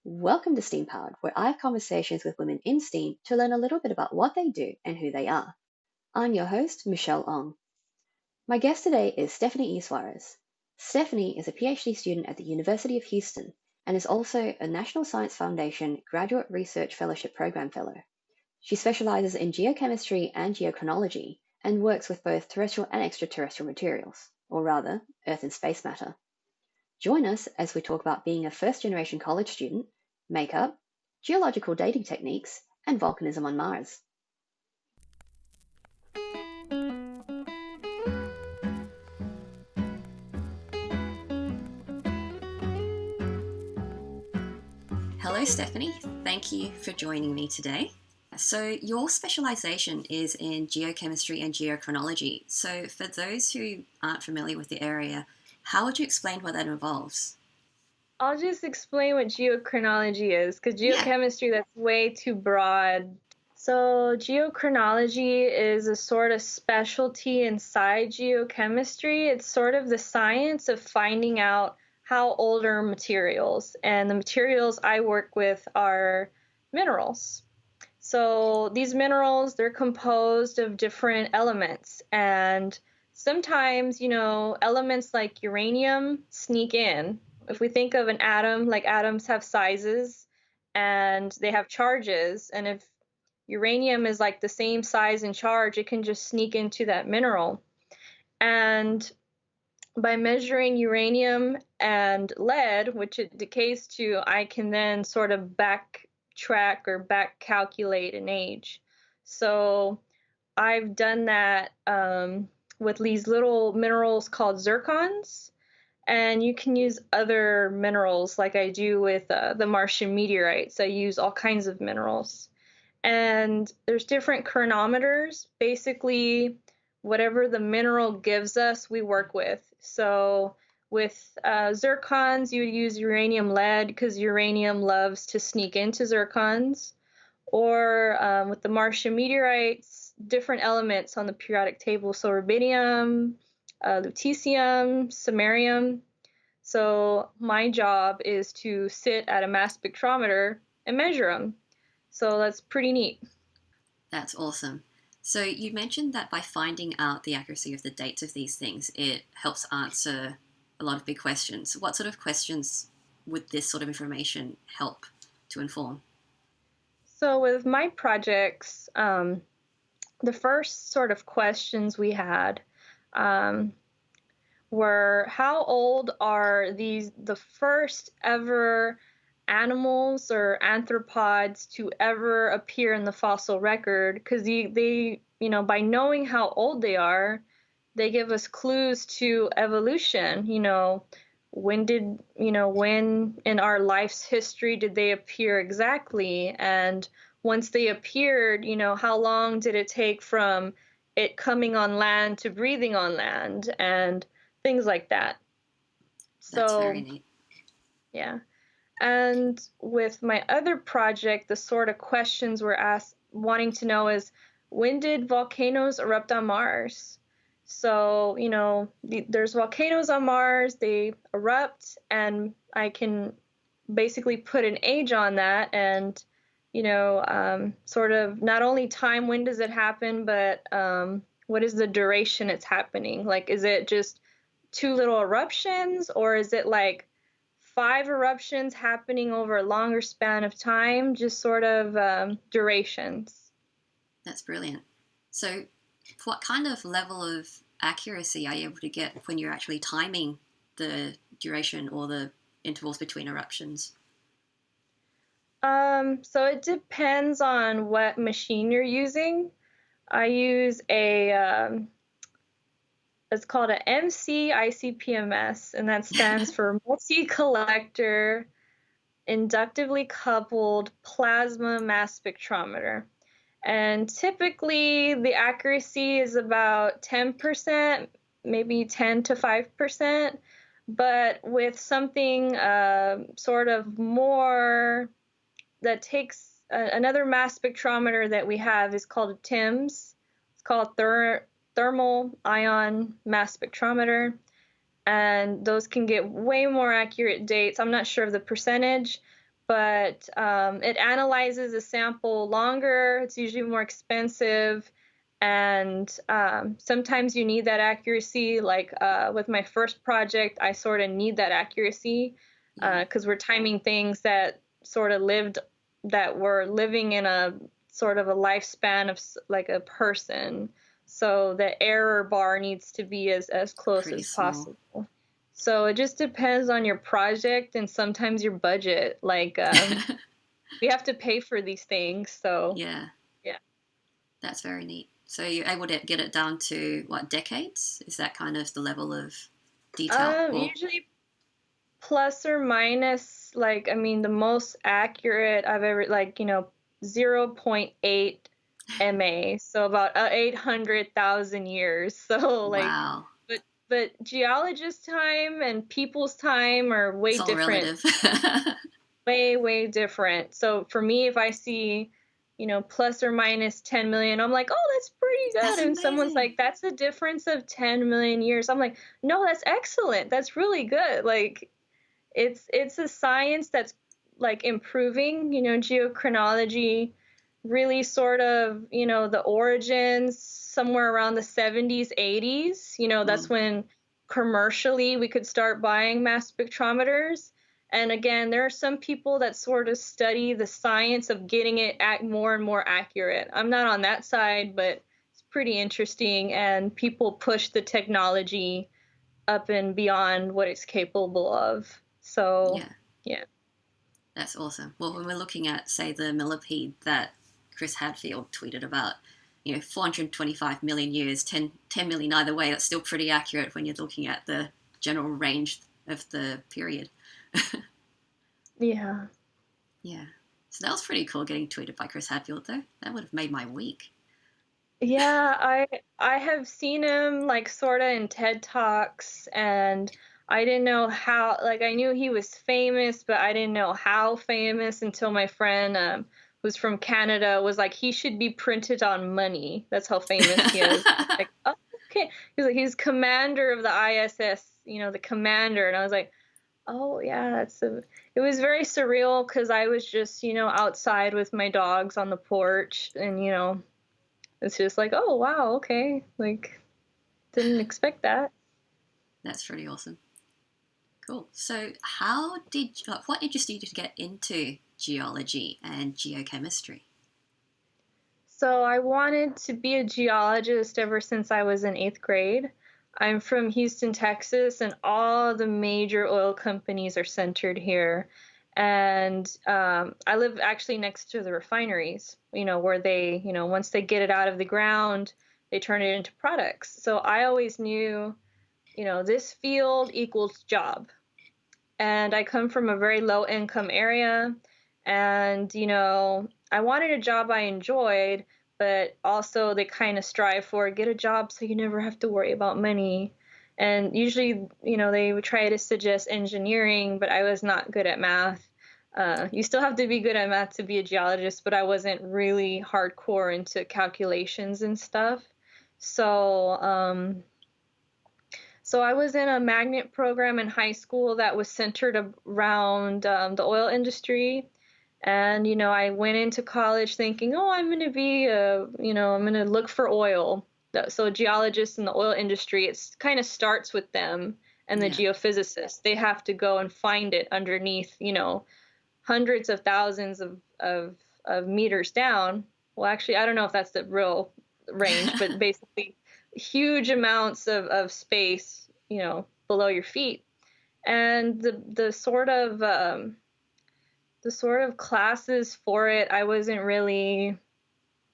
Welcome to STEAM Powered, where I have conversations with women in STEAM to learn a little bit about what they do and who they are. I'm your host, Michelle Ong. My guest today is Stephanie E. Suarez. Stephanie is a PhD student at the University of Houston and is also a National Science Foundation Graduate Research Fellowship Program Fellow. She specializes in geochemistry and geochronology and works with both terrestrial and extraterrestrial materials, or rather, Earth and space matter. Join us as we talk about being a first-generation college student, makeup, geological dating techniques, and volcanism on Mars. Hello, Stephanie. Thank you for joining me today. So your specialization is in geochemistry and geochronology. So for those who aren't familiar with the area, how would you explain what that involves? I'll just explain what geochronology is, because geochemistry, that's way too broad. So geochronology is a sort of specialty inside geochemistry. It's sort of the science of finding out how old are materials. And the materials I work with are minerals. So these minerals, they're composed of different elements. And sometimes, elements like uranium sneak in. If we think of an atom, like atoms have sizes and they have charges. And if uranium is like the same size and charge, it can just sneak into that mineral. And by measuring uranium and lead, which it decays to, I can then sort of backtrack or back calculate an age. So I've done that with these little minerals called zircons. And you can use other minerals like I do with the Martian meteorites. I use all kinds of minerals. And there's different chronometers. Basically, whatever the mineral gives us, we work with. So with zircons, you would use uranium lead because uranium loves to sneak into zircons. Or with the Martian meteorites, different elements on the periodic table. So rubidium, lutetium, samarium. So my job is to sit at a mass spectrometer and measure them. So that's pretty neat. That's awesome. So you mentioned that by finding out the accuracy of the dates of these things, it helps answer a lot of big questions. What sort of questions would this sort of information help to inform? So with my projects, the first sort of questions we had were how old are the first ever animals or arthropods to ever appear in the fossil record? Because they, by knowing how old they are, they give us clues to evolution. When in our life's history did they appear exactly? And once they appeared, how long did it take from it coming on land to breathing on land and things like that. That's very neat. Yeah. And with my other project, the sort of questions we're wanting to know is, when did volcanoes erupt on Mars? So, there's volcanoes on Mars, they erupt, and I can basically put an age on that and, sort of not only time when does it happen, but what is the duration it's happening? Like, is it just two little eruptions, or is it like 5 eruptions happening over a longer span of time? Just sort of durations. That's brilliant. So what kind of level of accuracy are you able to get when you're actually timing the duration or the intervals between eruptions? So it depends on what machine you're using. I use it's called an MC-ICP-MS, and that stands for multi-collector inductively coupled plasma mass spectrometer. And typically the accuracy is about 10%, maybe 10 to 5%. But with something sort of more that takes another mass spectrometer that we have is called a TIMS. It's called thermal ion mass spectrometer. And those can get way more accurate dates. I'm not sure of the percentage, but it analyzes a sample longer. It's usually more expensive. And sometimes you need that accuracy. Like with my first project, I sort of need that accuracy because we're timing things that were living in a sort of a lifespan of like a person. So the error bar needs to be as close Pretty as small. possible. So it just depends on your project and sometimes your budget. Like we have to pay for these things. So Yeah. yeah. That's very neat. So you're able to get it down to what, decades? Is that kind of the level of detail? Usually plus or minus, like, I mean, the most accurate I've ever, like, 0.8 MA, so about 800,000 years. So, like, Wow. but geologists' time and people's time are way It's all different. relative. Way, way different. So for me, if I see, plus or minus 10 million, I'm like, oh, that's pretty good. That's And amazing. someone's like, that's a difference of 10 million years. I'm like, no, that's excellent. That's really good. Like, it's a science that's like improving. Geochronology really sort of, the origins somewhere around the 70s, 80s. That's when commercially we could start buying mass spectrometers. And again, there are some people that sort of study the science of getting it more and more accurate. I'm not on that side, but it's pretty interesting. And people push the technology up and beyond what it's capable of. So, yeah. That's awesome. Well, when we're looking at, say, the millipede that Chris Hadfield tweeted about, 425 million years, 10 million either way, that's still pretty accurate when you're looking at the general range of the period. Yeah. Yeah. So that was pretty cool getting tweeted by Chris Hadfield, though. That would have made my week. Yeah, I have seen him like sort of in TED Talks, and I didn't know how, like, I knew he was famous, but I didn't know how famous until my friend who's from Canada was like, he should be printed on money. That's how famous he is. Like, oh, okay. He's like, he's commander of the ISS, the commander. And I was like, oh yeah, it was very surreal because I was just, outside with my dogs on the porch, and it's just like, oh wow, okay, like didn't expect that. That's pretty awesome. Cool. So what interested you to get into geology and geochemistry? So I wanted to be a geologist ever since I was in 8th grade. I'm from Houston, Texas, and all the major oil companies are centered here. And I live actually next to the refineries, where they, once they get it out of the ground, they turn it into products. So I always knew, this field equals job. And I come from a very low income area. And, I wanted a job I enjoyed, but also they kind of strive for get a job so you never have to worry about money. And usually, they would try to suggest engineering, but I was not good at math. You still have to be good at math to be a geologist, but I wasn't really hardcore into calculations and stuff. So I was in a magnet program in high school that was centered around the oil industry. And, I went into college thinking, oh, I'm going to be, I'm going to look for oil. So geologists in the oil industry, it kind of starts with them and the geophysicists. They have to go and find it underneath, hundreds of thousands of meters down. Well, actually, I don't know if that's the real range, but basically huge amounts of space, below your feet. And the sort of classes for it, I wasn't really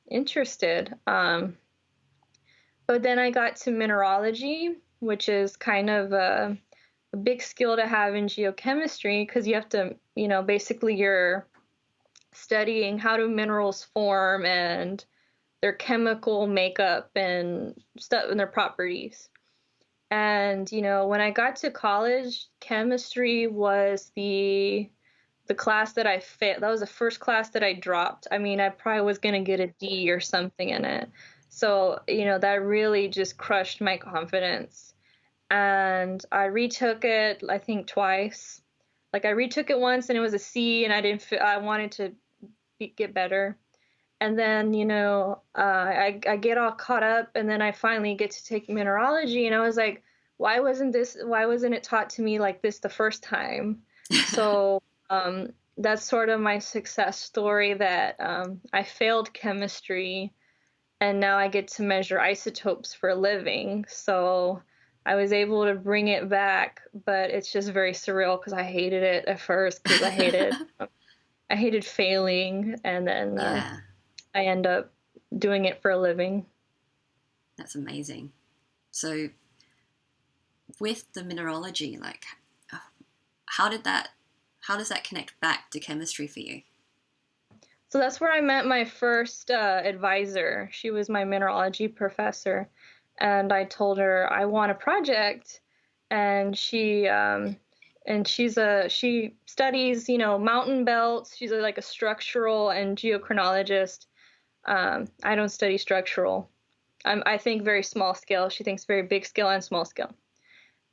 interested. But then I got to mineralogy, which is kind of a big skill to have in geochemistry because you have to, basically you're studying how do minerals form and their chemical makeup and stuff and their properties. And when I got to college, chemistry was the class that I failed. That was the first class that I dropped. I mean, I probably was going to get a D or something in it. So, that really just crushed my confidence. And I retook it, I think, twice. Like I retook it once and it was a C, and I wanted to get better. And then, I get all caught up, and then I finally get to take mineralogy, and I was like, why wasn't it taught to me like this the first time? So that's sort of my success story, that I failed chemistry, and now I get to measure isotopes for a living. So I was able to bring it back, but it's just very surreal because I hated it at first, because I hated failing, and then Yeah, I end up doing it for a living. that's amazing. So with the mineralogy, like, how did that how does that connect back to chemistry for you? So that's where I met my first advisor. She was my mineralogy professor, and I told her I want a project, and she studies mountain belts. She's like a structural and geochronologist. I don't study structural. I think very small scale. She thinks very big scale and small scale.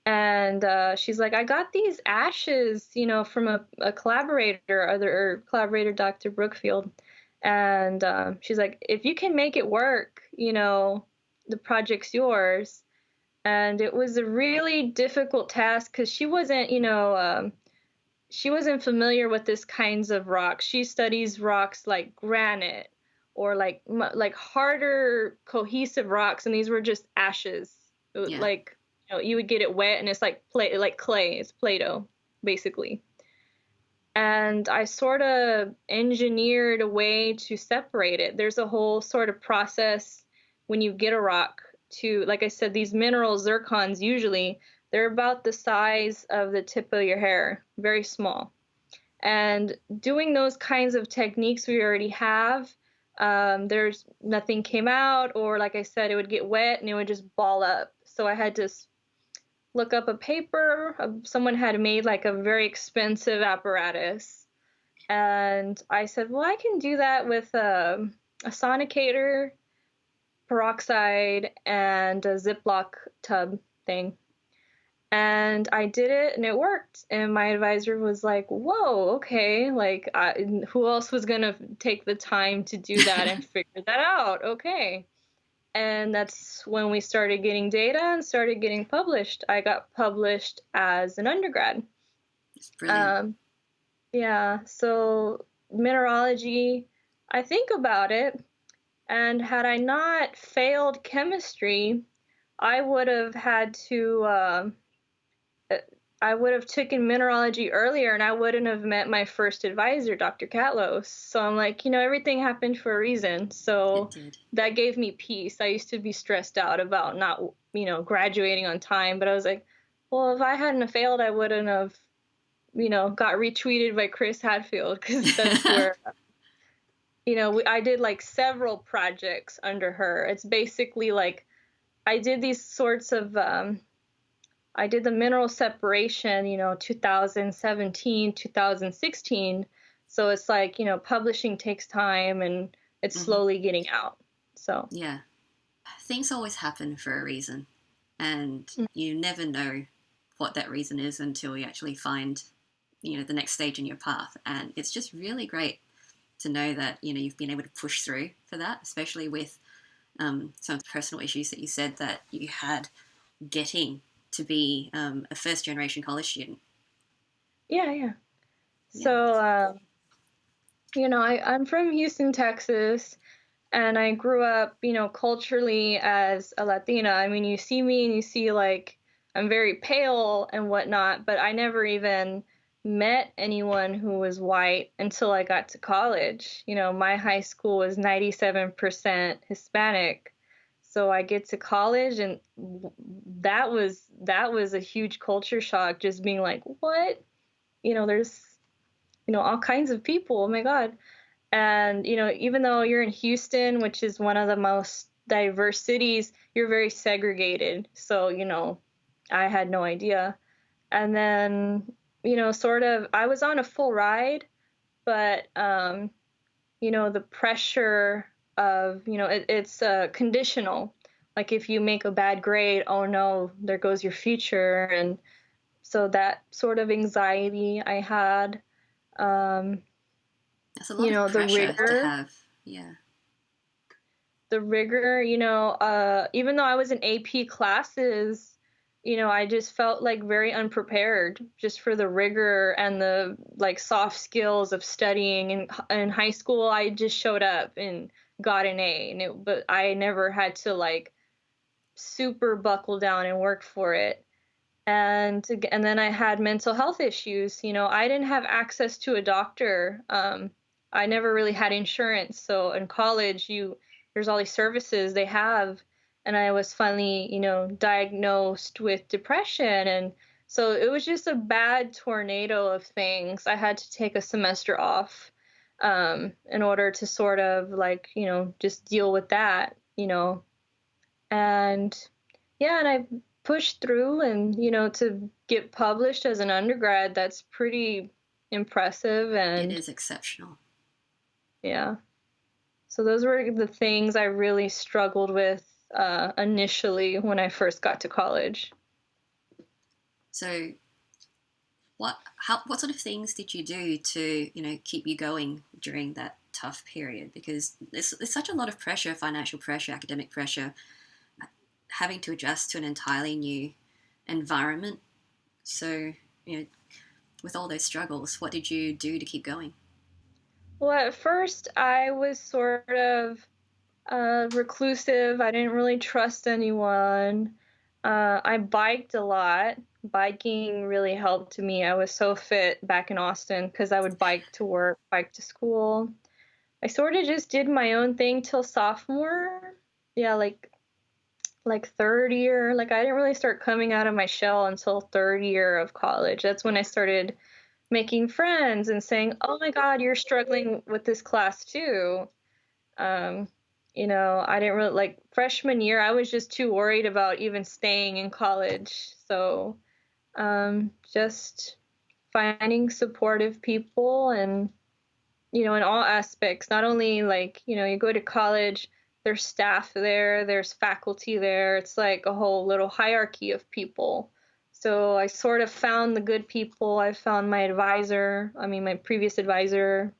And she's like, I got these ashes, from a collaborator, Dr. Brookfield. And she's like, if you can make it work, the project's yours. And it was a really difficult task because she wasn't familiar with this kinds of rocks. She studies rocks like granite, or like harder cohesive rocks, and these were just ashes. Yeah. Like, you would get it wet, and it's like like clay. It's Play-Doh, basically. And I sort of engineered a way to separate it. There's a whole sort of process when you get a rock to, like I said, these mineral zircons, usually they're about the size of the tip of your hair, very small. And doing those kinds of techniques we already have, there's nothing came out, or like I said, it would get wet and it would just ball up. So I had to look up a paper. Someone had made like a very expensive apparatus. And I said, well, I can do that with a sonicator, peroxide, and a Ziploc tub thing. And I did it, and it worked. And my advisor was like, whoa, okay. Like, who else was going to take the time to do that and figure that out? Okay. And that's when we started getting data and started getting published. I got published as an undergrad. It's brilliant. Yeah, so mineralogy, I think about it, and had I not failed chemistry, I would have had to, I would have taken mineralogy earlier, and I wouldn't have met my first advisor, Dr. Catlos. So I'm like, everything happened for a reason. So It did. that gave me peace. I used to be stressed out about not, graduating on time, but I was like, well, if I hadn't have failed, I wouldn't have, got retweeted by Chris Hadfield, because that's where, I did like several projects under her. It's basically like I did these sorts of, I did the mineral separation, 2017, 2016. So it's like, publishing takes time, and it's Mm-hmm. slowly getting out. So, Yeah. Things always happen for a reason, and you never know what that reason is until you actually find, the next stage in your path. And it's just really great to know that, you've been able to push through for that, especially with some of the personal issues that you said that you had getting to be a first generation college student. yeah. Yeah. So, I'm from Houston, Texas, and I grew up, culturally as a Latina. I mean, you see me and you see like I'm very pale and whatnot, but I never even met anyone who was white until I got to college. My high school was 97% Hispanic. So I get to college, and that was a huge culture shock, just being like, what? There's, all kinds of people. Oh my God. And, even though you're in Houston, which is one of the most diverse cities, you're very segregated. So, I had no idea. And then, sort of, I was on a full ride, but, the pressure of, it's conditional. Like if you make a bad grade, oh no, there goes your future. And So that sort of anxiety I had. That's a lot of The pressure to rigor, have. Yeah. even though I was in AP classes, I just felt like very unprepared just for the rigor and the like soft skills of studying. In high school, I just showed up and got an A, but I never had to like super buckle down and work for it. And then I had mental health issues. I didn't have access to a doctor. I never really had insurance, so in college, there's all these services they have, and I was finally, diagnosed with depression, and so it was just a bad tornado of things. I had to take a semester off, in order to sort of like, just deal with that, and yeah, and I pushed through, and to get published as an undergrad, that's pretty impressive. It And is exceptional. yeah, so those were the things I really struggled with initially when I first got to college. So what sort of things did you do to keep you going during that tough period? Because there's such a lot of pressure, financial pressure, academic pressure, having to adjust to an entirely new environment. So with all those struggles, what did you do to keep going? Well, at first I was sort of reclusive. I didn't really trust anyone. I biked a lot. Biking really helped me. I was so fit back in Austin because I would bike to work, bike to school. I sort of just did my own thing till sophomore. Yeah, like third year. Like I didn't really start coming out of my shell until third year of college. That's when I started making friends and saying, "Oh my God, you're struggling with this class too." Um, I didn't really like freshman year. I was just too worried about even staying in college. So, just finding supportive people and in all aspects, not only like, you go to college, there's staff there, there's faculty there. It's like a whole little hierarchy of people. So I sort of found the good people. I found my advisor, my previous advisor.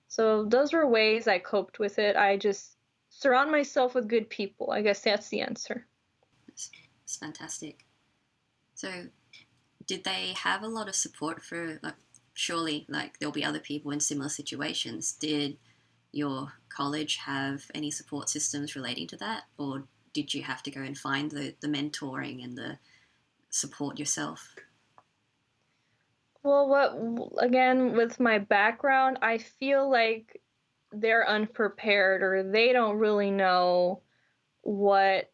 So those were ways I coped with it. I just surround myself with good people. I guess that's the answer. It's fantastic. So did they have a lot of support for, like, surely like there'll be other people in similar situations? Did your college have any support systems relating to that, or did you have to go and find the mentoring and the support yourself? Well, again, with my background, I feel like they're unprepared or they don't really know what,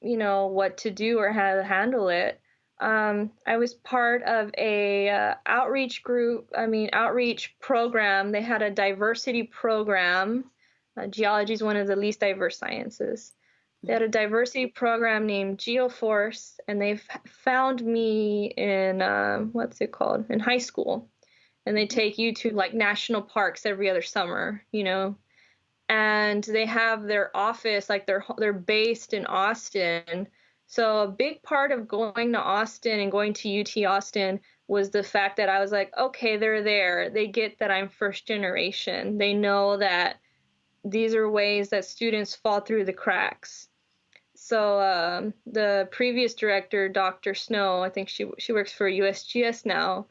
what to do or how to handle it. I was part of a outreach program. They had a diversity program. Geology is one of the least diverse sciences. They had a diversity program named GeoForce, and they found me in what's it called, in high school, and they take you to like national parks every other summer, and they have their office, like they're based in Austin. So a big part of going to Austin and going to UT Austin was the fact that I was like, okay, they're there. They get that I'm first generation. They know that these are ways that students fall through the cracks. So the previous director, Dr. Snow, I think she works for USGS now.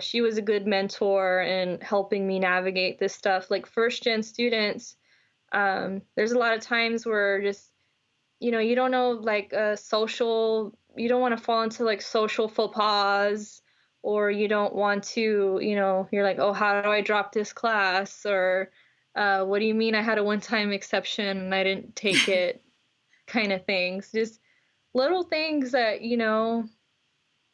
She was a good mentor in helping me navigate this stuff. Like first gen students, there's a lot of times where just you don't know like you don't want to fall into like social faux pas, or you don't want to you're like, oh, how do I drop this class, or what do you mean I had a one-time exception and I didn't take it, kind of things. Just little things that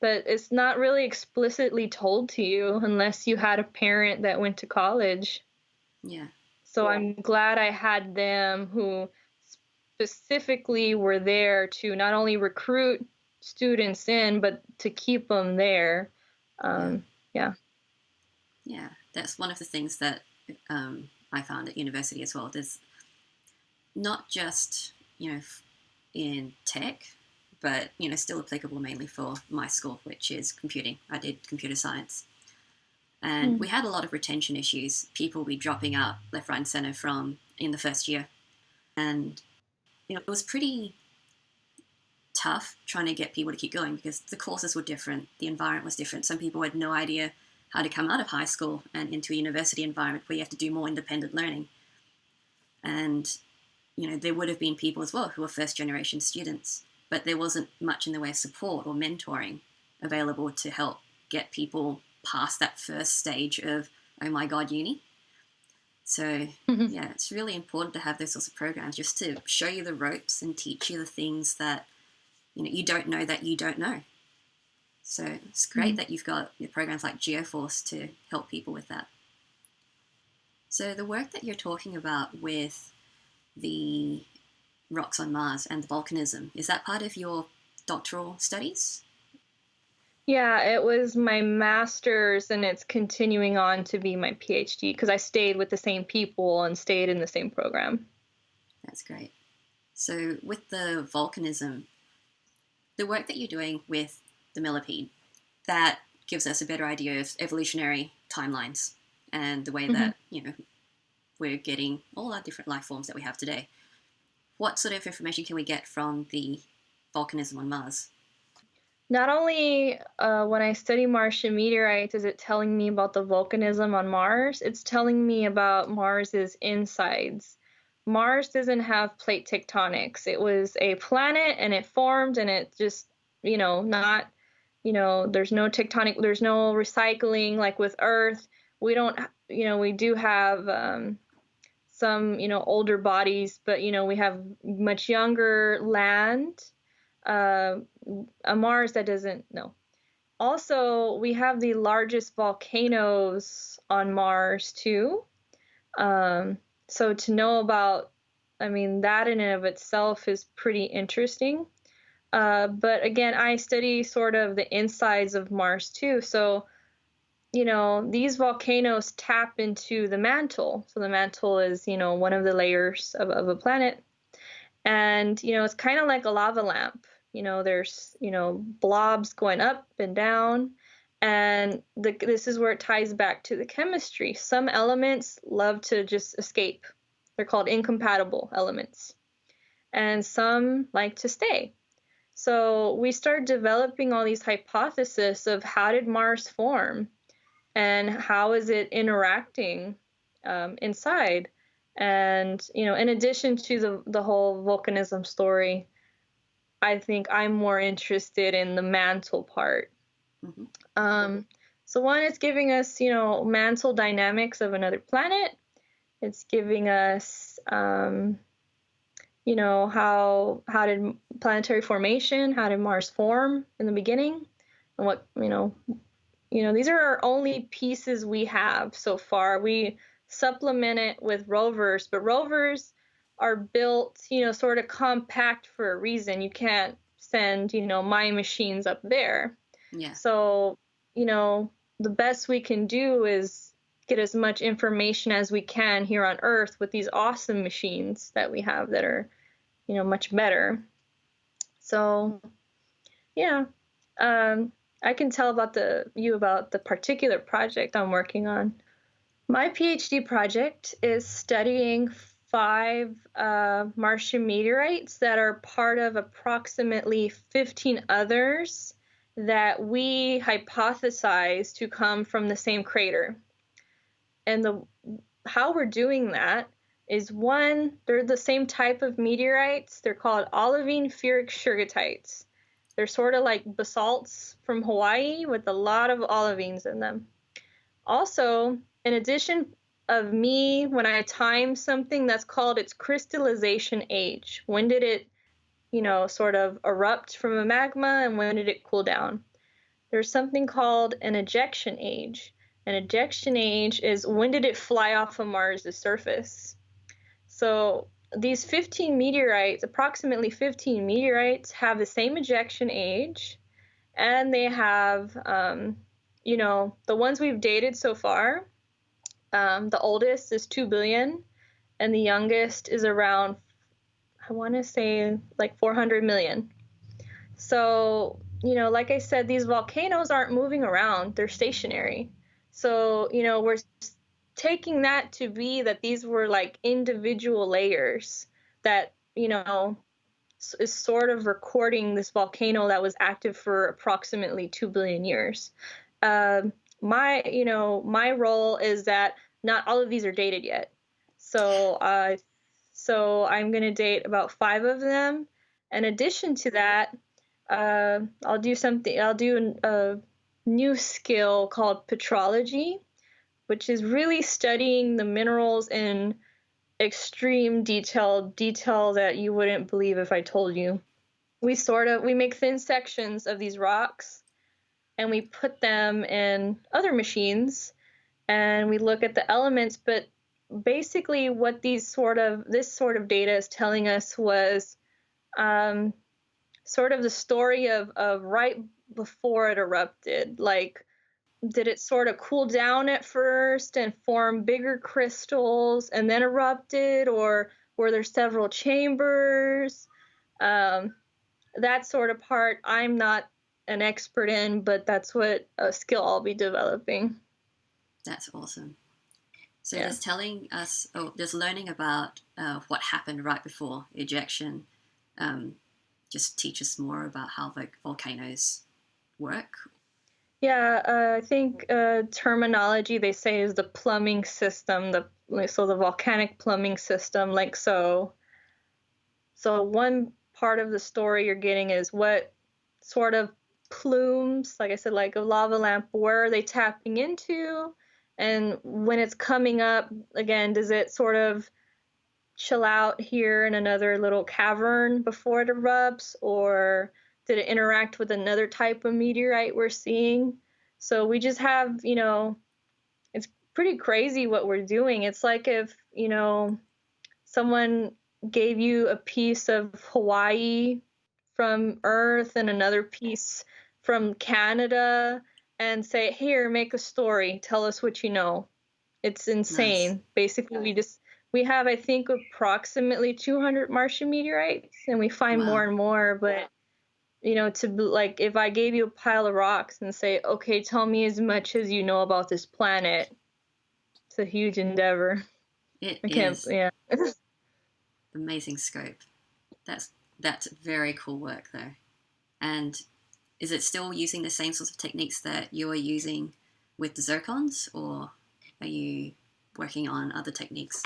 but it's not really explicitly told to you unless you had a parent that went to college. Yeah. So I'm glad I had them who specifically were there to not only recruit students in, but to keep them there. Yeah. Yeah. Yeah. That's one of the things that I found at university as well. There's not just in tech, but still applicable mainly for my school, which is computing. I did computer science. And we had a lot of retention issues. People would be dropping out left, right, and center from in the first year. And it was pretty tough trying to get people to keep going because the courses were different, the environment was different. Some people had no idea how to come out of high school and into a university environment where you have to do more independent learning. And there would have been people as well who were first generation students, but there wasn't much in the way of support or mentoring available to help get people past that first stage of, oh my God, uni. So yeah, it's really important to have those sorts of programs just to show you the ropes and teach you the things that you don't know that you don't know. So it's great that you've got programs like GeoForce to help people with that. So the work that you're talking about with the rocks on Mars and the volcanism, is that part of your doctoral studies? Yeah, it was my master's and it's continuing on to be my PhD because I stayed with the same people and stayed in the same program. That's great. So with the volcanism, the work that you're doing with the millipede, that gives us a better idea of evolutionary timelines and the way that, we're getting all our different life forms that we have today. What sort of information can we get from the volcanism on Mars? Not only when I study Martian meteorites is it telling me about the volcanism on Mars, it's telling me about Mars's insides. Mars doesn't have plate tectonics. It was a planet and it formed and it just, not, there's no tectonic, there's no recycling like with Earth. We don't, we do have some, older bodies, but, we have much younger land. A Mars that doesn't know. Also, we have the largest volcanoes on Mars too. So to know about, that in and of itself is pretty interesting. But again, I study sort of the insides of Mars too. So, these volcanoes tap into the mantle. So the mantle is, one of the layers of a planet. And, it's kind of like a lava lamp. There's, blobs going up and down. And this is where it ties back to the chemistry. Some elements love to just escape. They're called incompatible elements. And some like to stay. So we start developing all these hypotheses of how did Mars form and how is it interacting inside. And, in addition to the whole volcanism story, I think I'm more interested in the mantle part. So one, it's giving us, mantle dynamics of another planet. It's giving us, how did planetary formation, how did Mars form in the beginning, and what, these are our only pieces we have so far. We supplement it with rovers, but rovers are built, sort of compact for a reason. You can't send, my machines up there. Yeah. So, the best we can do is get as much information as we can here on Earth with these awesome machines that we have that are, much better. So, yeah. I can tell about the particular project I'm working on. My PhD project is studying 5 Martian meteorites that are part of approximately 15 others that we hypothesize to come from the same crater. And how we're doing that is, one, they're the same type of meteorites. They're called olivine ferric shergottites. They're sort of like basalts from Hawaii with a lot of olivines in them. Also, in addition of me, when I time something, that's called its crystallization age. When did it, sort of erupt from a magma and when did it cool down? There's something called an ejection age. An ejection age is when did it fly off of Mars' surface? So these 15 meteorites, approximately 15 meteorites, have the same ejection age, and they have, the ones we've dated so far, the oldest is 2 billion, and the youngest is around, I want to say, like 400 million. So, like I said, these volcanoes aren't moving around, they're stationary. So, we're taking that to be that these were like individual layers that, is sort of recording this volcano that was active for approximately 2 billion years. My role is that not all of these are dated yet. So I'm going to date about 5 of them. In addition to that, I'll do a new skill called petrology, which is really studying the minerals in extreme detail that you wouldn't believe if I told you. We make thin sections of these rocks and we put them in other machines and we look at the elements, but basically what this sort of data is telling us was sort of the story of right before it erupted. Like, did it sort of cool down at first and form bigger crystals and then erupted, or were there several chambers? That sort of part I'm not an expert in, but that's what a skill I'll be developing. That's awesome. So Yeah. just learning about what happened right before ejection, just teach us more about how volcanoes work. Yeah, I think terminology they say is the plumbing system, the volcanic plumbing system, like so. So one part of the story you're getting is what sort of plumes, like I said, like a lava lamp, where are they tapping into? And when it's coming up, again, does it sort of chill out here in another little cavern before it erupts? Or did it interact with another type of meteorite we're seeing? So we just have, it's pretty crazy what we're doing. It's like if, someone gave you a piece of Hawaii from Earth and another piece from Canada and say, here, make a story. Tell us what you know. It's insane. Nice. Basically, we have, I think, approximately 200 Martian meteorites, and we find Wow. more and more. But, like, if I gave you a pile of rocks and say, okay, tell me as much as you know about this planet, it's a huge endeavor. It I can't, is. yeah. Amazing scope. That's very cool work though. And is it still using the same sorts of techniques that you are using with the zircons, or are you working on other techniques?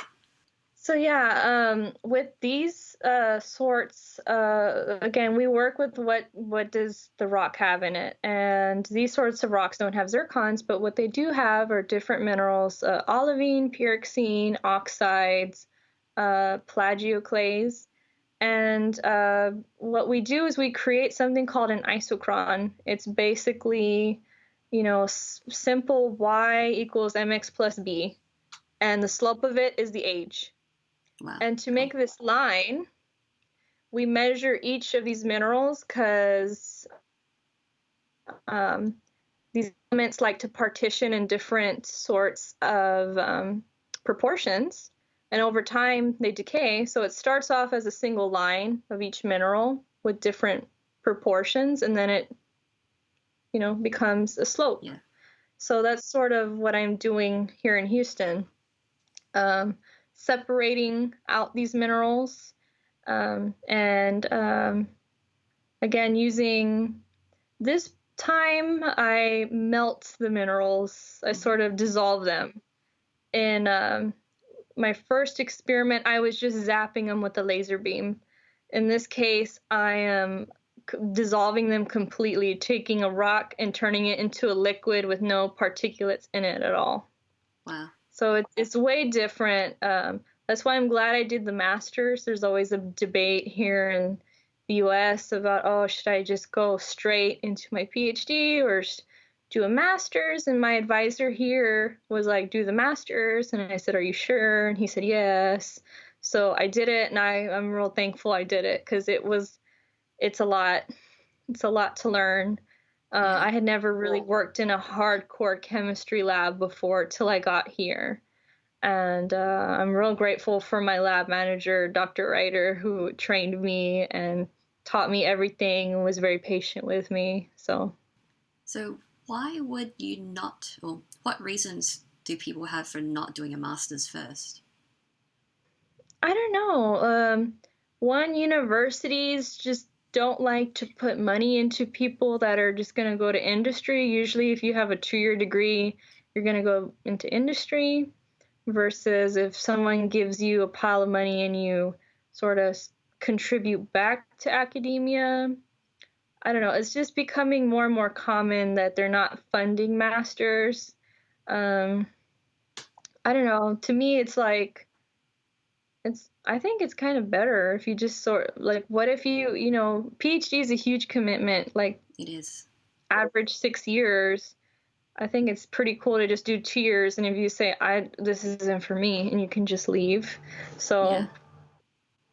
So yeah, with these sorts, again, we work with what does the rock have in it, and these sorts of rocks don't have zircons, but what they do have are different minerals: olivine, pyroxene, oxides, plagioclase, and what we do is we create something called an isochron. It's basically, simple y equals mx plus b, and the slope of it is the age. Wow. And to make this line, we measure each of these minerals because these elements like to partition in different sorts of proportions. And over time, they decay. So it starts off as a single line of each mineral with different proportions, and then it, becomes a slope. Yeah. So that's sort of what I'm doing here in Houston. Separating out these minerals, and again, using this time, I melt the minerals. I sort of dissolve them. In my first experiment, I was just zapping them with a laser beam. In this case, I am dissolving them completely, taking a rock and turning it into a liquid with no particulates in it at all. Wow. So it's way different. That's why I'm glad I did the master's. There's always a debate here in the U.S. about, oh, should I just go straight into my PhD or do a master's? And my advisor here was like, do the master's. And I said, are you sure? And he said, yes. So I did it, and I'm real thankful I did it because it's a lot. It's a lot to learn. Yeah. I had never really worked in a hardcore chemistry lab before till I got here. And I'm real grateful for my lab manager, Dr. Ryder, who trained me and taught me everything and was very patient with me. So why would you not, or what reasons do people have for not doing a master's first? I don't know. One, universities just don't like to put money into people that are just going to go to industry. Usually, if you have a 2-year degree, you're going to go into industry, versus if someone gives you a pile of money and you sort of contribute back to academia. I don't know. It's just becoming more and more common that they're not funding masters. Um, I don't know. To me, it's like, I think it's kind of better if you just like, what if PhD is a huge commitment, like It is. average 6 years. I think it's pretty cool to just do 2 years, and if you say, this isn't for me, and you can just leave. So Yeah.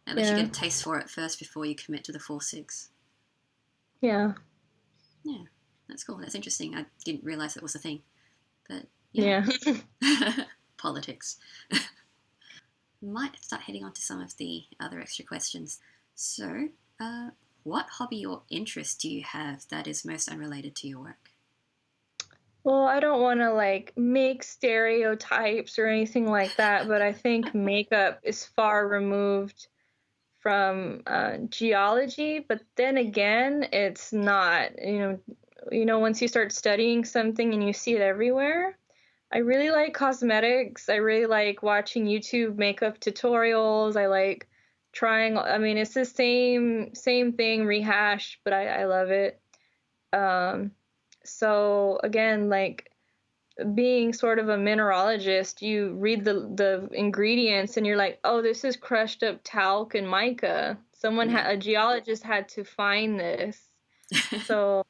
At least you yeah. get a taste for it first before you commit to the full 6. Yeah. Yeah, that's cool. That's interesting. I didn't realize that was a thing. But Yeah. Politics. Might start heading on to some of the other extra questions. So, what hobby or interest do you have that is most unrelated to your work? Well, I don't want to like make stereotypes or anything like that, but I think makeup is far removed from geology. But then again, it's not. Once you start studying something and you see it everywhere. I really like cosmetics. I really like watching YouTube makeup tutorials. I like trying. I mean, it's the same thing rehashed, but I love it. Um, so again, like being sort of a mineralogist, you read the ingredients and you're like, oh, this is crushed up talc and mica. A geologist had to find this. So,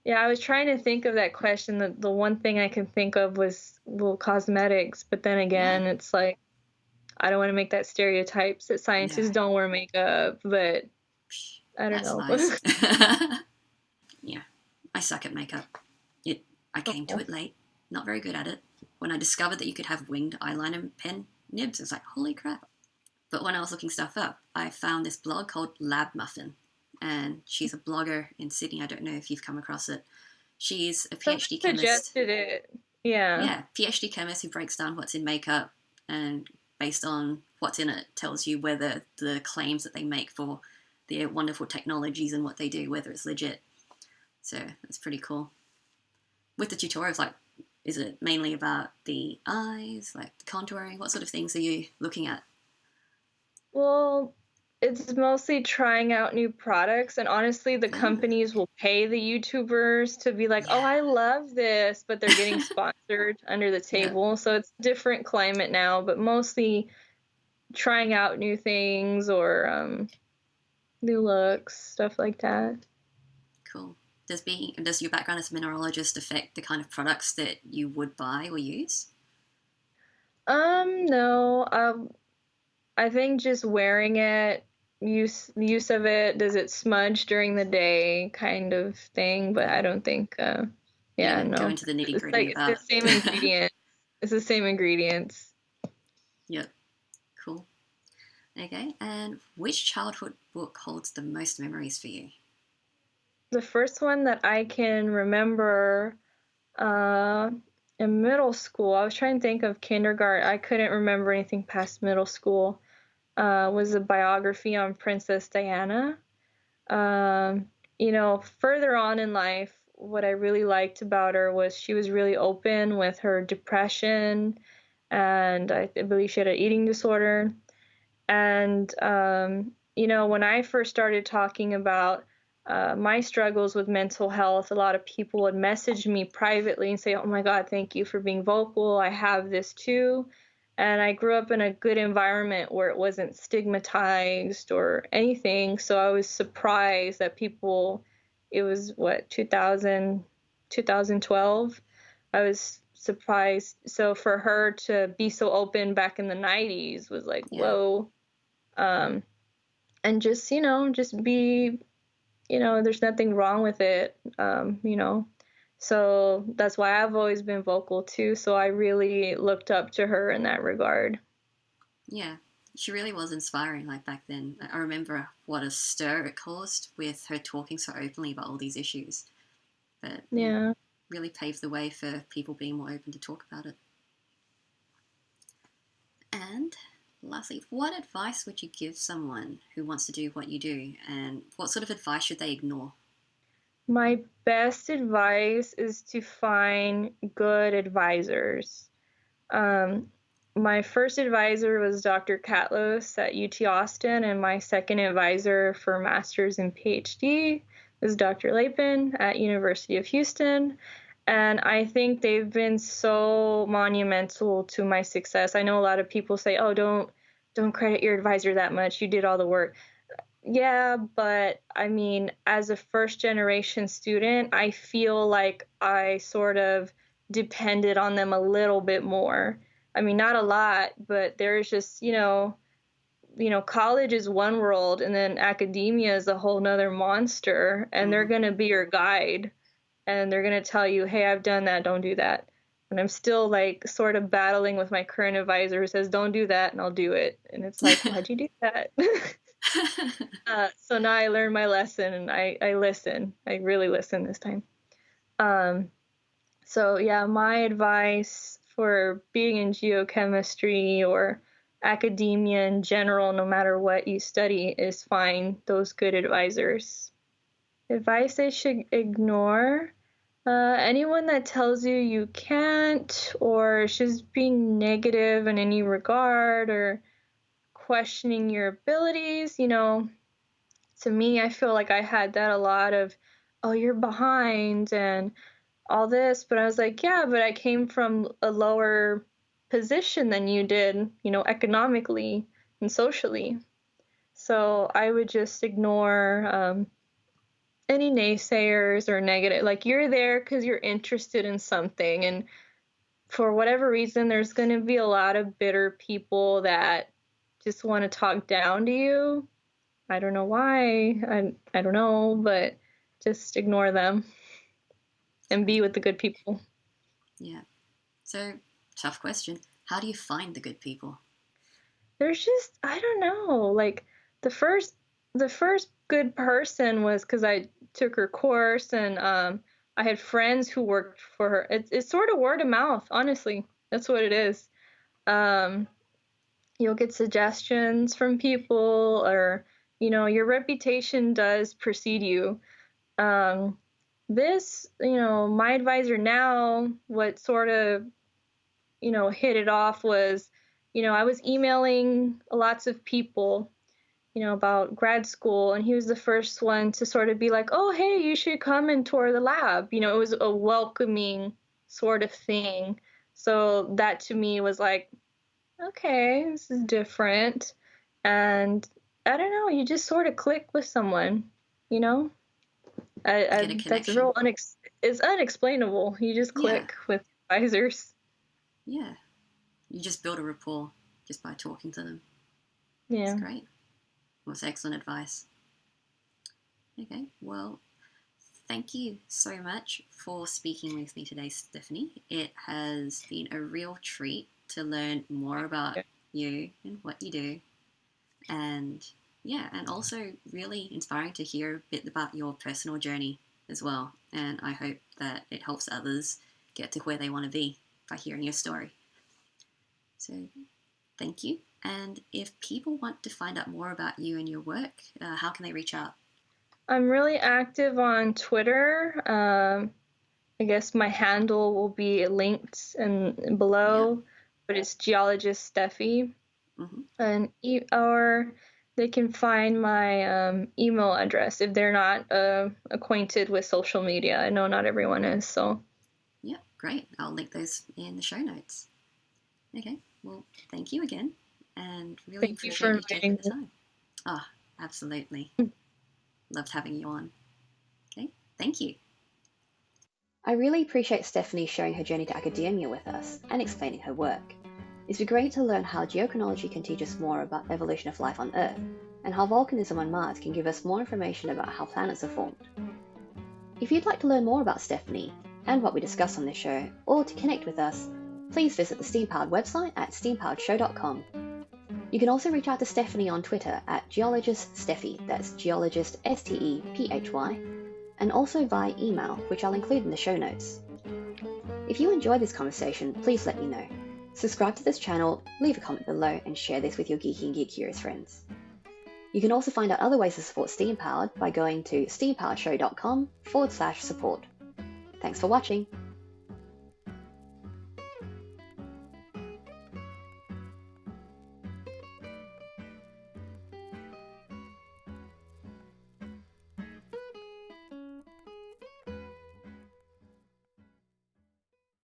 yeah, I was trying to think of that question. The one thing I can think of was, well, cosmetics, but then again, it's like, I don't want to make that stereotypes that scientists don't wear makeup, but I don't That's know. nice. Yeah, I suck at makeup. I came to it late, not very good at it. When I discovered that you could have winged eyeliner pen nibs, I was like, holy crap. But when I was looking stuff up, I found this blog called Lab Muffin, and she's a blogger in Sydney. I don't know if you've come across it. She's a Someone PhD chemist. suggested it. Yeah. Yeah, PhD chemist who breaks down what's in makeup and based on what's in it tells you whether the claims that they make for their wonderful technologies and what they do, whether it's legit. So that's pretty cool. With the tutorials, like, is it mainly about the eyes, like the contouring? What sort of things are you looking at? Well, it's mostly trying out new products, and honestly, the companies will pay the YouTubers to be like, oh, I love this, but they're getting sponsored under the table. So it's a different climate now, but mostly trying out new things or new looks, stuff like that. Cool. Does your background as a mineralogist affect the kind of products that you would buy or use? No. I think just wearing it, use of it, does it smudge during the day, kind of thing. But I don't think. Go into the nitty gritty It's the same ingredients. It's the same ingredients. Yep. Cool. Okay. And which childhood book holds the most memories for you? The first one that I can remember in middle school, I was trying to think of kindergarten. I couldn't remember anything past middle school. Was a biography on Princess Diana. Further on in life, what I really liked about her was she was really open with her depression, and I believe she had an eating disorder. And, when I first started talking about my struggles with mental health, a lot of people would message me privately and say, oh my God, thank you for being vocal. I have this too. And I grew up in a good environment where it wasn't stigmatized or anything. So I was surprised that it was 2012. I was surprised. So for her to be so open back in the 90s was like, whoa. And just be, there's nothing wrong with it. So that's why I've always been vocal too. So I really looked up to her in that regard. Yeah, She really was inspiring, like back then. I remember what a stir it caused with her talking so openly about all these issues. But Yeah. really paved the way for people being more open to talk about it. And lastly, what advice would you give someone who wants to do what you do, and what sort of advice should they ignore? My best advice is to find good advisors. My first advisor was Dr. Catlos at UT Austin, and my second advisor for master's and PhD was Dr. Lapin at University of Houston. And I think they've been so monumental to my success. I know a lot of people say, "Oh, don't credit your advisor that much. You did all the work." Yeah, but I mean, as a first generation student, I feel like I sort of depended on them a little bit more. I mean, not a lot, but there's just, college is one world and then academia is a whole nother monster, and they're going to be your guide and they're going to tell you, "Hey, I've done that, don't do that." And I'm still like sort of battling with my current advisor who says, "Don't do that," and I'll do it. And it's like, why'd you do that? So now I learned my lesson, and I listen. I really listen this time. So yeah, my advice for being in geochemistry or academia in general, no matter what you study, is find those good advisors. Advice I should ignore: anyone that tells you you can't, or is just being negative in any regard, or questioning your abilities. To me, I feel like I had that a lot of, "Oh, you're behind," and all this. But I was like, yeah, but I came from a lower position than you did, economically and socially. So I would just ignore any naysayers or negative. Like, you're there because you're interested in something. And for whatever reason, there's going to be a lot of bitter people that just want to talk down to you. I don't know why. I don't know, but just ignore them and be with the good people. Yeah. So, tough question. How do you find the good people? There's just, I don't know. Like, the first good person was because I took her course, and I had friends who worked for her. It's sort of word of mouth, honestly. That's what it is. Um, you'll get suggestions from people, or your reputation does precede you. This, my advisor now, what sort of, hit it off was, I was emailing lots of people, about grad school, and he was the first one to sort of be like, "Oh, hey, you should come and tour the lab." It was a welcoming sort of thing. So that to me was like, okay, this is different. And I don't know, you just sort of click with someone, you know? Get a That's connection. It's unexplainable. You just Yeah. click with advisors. Yeah. You just build a rapport just by talking to them. Yeah. It's great. Well, it's excellent advice. Okay, well, thank you so much for speaking with me today, Stephanie. It has been a real treat to learn more about you and what you do. And yeah, and also really inspiring to hear a bit about your personal journey as well. And I hope that it helps others get to where they want to be by hearing your story. So thank you. And if people want to find out more about you and your work, how can they reach out? I'm really active on Twitter. I guess my handle will be linked below, but it's geologist Steffi. Mm-hmm. And or they can find my email address if they're not acquainted with social media. I know not everyone is, so. Yeah, great. I'll link those in the show notes. Okay, well, thank you again, and really Thank you appreciate for you taking inviting the me. time. Oh, absolutely. Loved having you on. Okay, thank you. I really appreciate Stephanie sharing her journey to academia with us and explaining her work. It's been great to learn how geochronology can teach us more about the evolution of life on Earth, and how volcanism on Mars can give us more information about how planets are formed. If you'd like to learn more about Stephanie and what we discuss on this show, or to connect with us, please visit the Steam Powered website at steampoweredshow.com. You can also reach out to Stephanie on Twitter at geologiststeffi, that's geologist S-T-E-P-H-Y, and also via email, which I'll include in the show notes. If you enjoyed this conversation, please let me know. Subscribe to this channel, leave a comment below, and share this with your geeky and geek-curious friends. You can also find out other ways to support Steam Powered by going to steampoweredshow.com/support. Thanks for watching.